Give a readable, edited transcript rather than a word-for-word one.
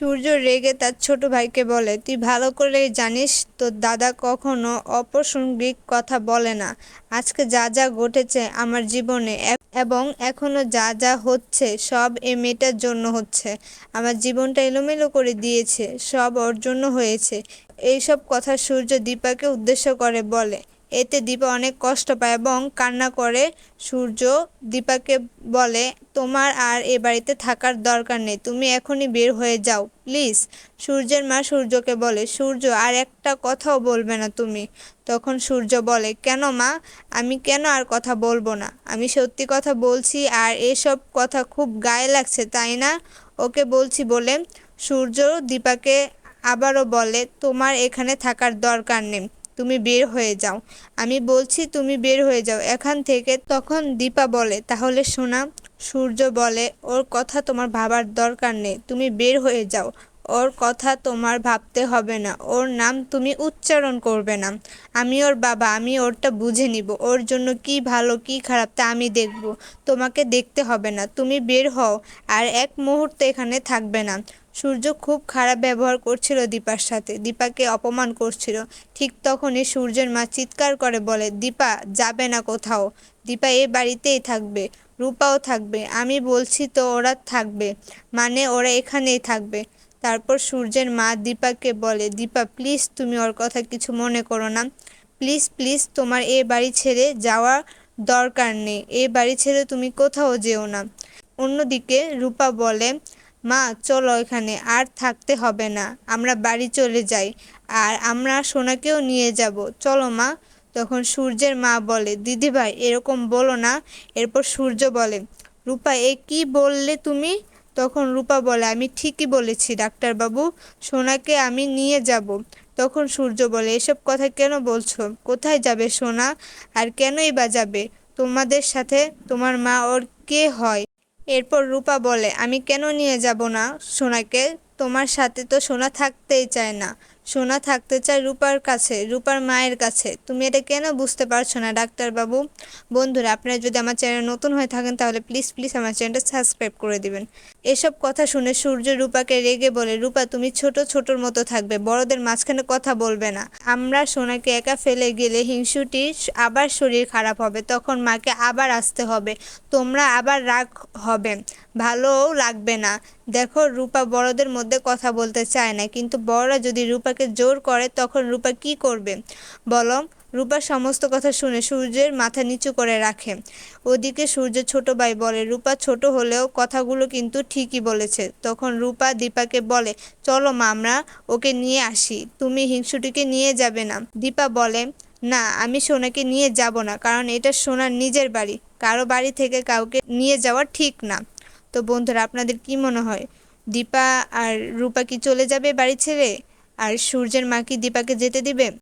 সূর্য রেগে তার ছোট ভাইকে বলে, তুই ভালো করেই জানিস তোর দাদা কখনো অপ্রাসঙ্গিক কথা বলে না। আজকে যা যা ঘটেছে আমার জীবনে এবং এখনো যা যা হচ্ছে সব এই মেয়েটার জন্য হচ্ছে। আমার জীবনটা এলোমেলো করে দিয়েছে, সব ওর জন্য হয়েছে। এইসব কথা সূর্য দীপাকে উদ্দেশ্য করে বলে। এতে দীপা অনেক কষ্ট পায় এবং কান্না করে। সূর্য দীপাকে বলে, তোমার আর এ বাড়িতে থাকার দরকার নেই, তুমি এখনই বের হয়ে যাও প্লিজ। সূর্যের মা সূর্যকে বলে, সূর্য আর একটা কথাও বলবে না তুমি। তখন সূর্য বলে, কেন মা, আমি কেন আর কথা বলবো না? আমি সত্যি কথা বলছি আর এসব কথা খুব গায়ে লাগছে তাই না? ওকে বলছি বলে সূর্য দীপাকে আবারও বলে, তোমার এখানে থাকার দরকার নেই, তুমি বের হয়ে যাও। আমি বলছি তুমি বের হয়ে যাও এখান থেকে। তখন দীপা বলে, তাহলে শোনা। সূর্য বলে, ওর কথা তোমার ভাবার দরকার নেই, তুমি বের হয়ে যাও। ওর কথা তোমার ভাবতে হবে না, ওর নাম তুমি উচ্চারণ করবে না। আমি ওর বাবা, আমি ওরটা বুঝে নিব। ওর জন্য কি ভালো কি খারাপ তা আমি দেখব, তোমাকে দেখতে হবে না। তুমি বের হও আর এক মুহূর্তে এখানে থাকবে না। সূর্য খুব খারাপ ব্যবহার করছিল দীপার সাথে, দীপাকে অপমান করছিল। ঠিক তখনই সূর্যের মা চিৎকার করে বলে, দীপা যাবে না কোথাও, দীপা এ বাড়িতেই থাকবে, রূপাও থাকবে। আমি বলছি তো ওরা থাকবে, মানে ওরা এখানেই থাকবে। তারপর সূর্যের মা দীপাকে বলে, দীপা প্লিজ তুমি ওর কথা কিছু মনে করো না, প্লিজ প্লিজ, তোমার এ বাড়ি ছেড়ে যাওয়া দরকার নেই, এ বাড়ি ছেড়ে তুমি কোথাও যেও না। অন্যদিকে রূপা বলে, মা চলো, এখানে আর থাকতে হবে না, আমরা বাড়ি চলে যাই আর আমরা সোনাকেও নিয়ে যাব, চলো মা। তখন সূর্যের মা বলে, দিদিভাই এরকম বলো না। এরপর সূর্য বলে, রূপা এ কি বললে তুমি? তখন রূপা বলে, আমি ঠিকই বলেছি ডাক্তারবাবু, সোনাকে আমি নিয়ে যাব। তখন সূর্য বলে, এসব কথা কেন বলছো? কোথায় যাবে সোনা, আর কেনই বা যাবে তোমাদের সাথে? তোমার মা ওর কে হয়? এরপর রূপা বলে, আমি কেন নিয়ে যাব না সোনাকে? তোমার সাথে তো সোনা থাকতেই চায় না, সোনা থাকতে চায় রূপার কাছে, রূপার মায়ের কাছে। তুমি এটা কেন বুঝতে পারছো না ডাক্তারবাবু? বন্ধুরা, আপনারা যদি আমার চ্যানেল নতুন হয়ে থাকেন তাহলে প্লিজ প্লিজ আমার চ্যানেলটা সাবস্ক্রাইব করে দিবেন। এসব কথা শুনে সূর্য রূপাকে রেগে বলে, রূপা তুমি ছোট ছোটর মতো থাকবে, বড়দের মাঝখানে কথা বলবে না। আমরা সোনাকে একা ফেলে গেলে হিংসুটি আবার শরীর খারাপ হবে, তখন মাকে আবার আসতে হবে, তোমরা আবার রাগ হবে, ভালোও লাগবে না। দেখো রূপা বড়দের মধ্যে কথা বলতে চায় না, কিন্তু বড়রা যদি রূপাকে জোর করে তখন রূপা কি করবে বলো? রূপার সমস্ত কথা শুনে সূর্যের মাথা নিচু করে রাখে। ওদিকে সূর্যের ছোট ভাই বলে, রূপা ছোট হলেও কথাগুলো কিন্তু ঠিকই বলেছে। তখন রূপা দীপাকে বলে, চলো মা, আমরা ওকে নিয়ে আসি, তুমি হিংসুটিকে নিয়ে যাবে না। দীপা বলে, না, আমি সোনাকে নিয়ে যাব না, কারণ এটা সোনার নিজের বাড়ি, কারো বাড়ি থেকে কাউকে নিয়ে যাওয়া ঠিক না। তো বন্ধুরা, আপনাদের কি মনে হয়, দীপা আর রূপা কি চলে যাবে বাড়ি ছেড়ে? আর সূর্যের মা কি দীপাকে যেতে দিবে?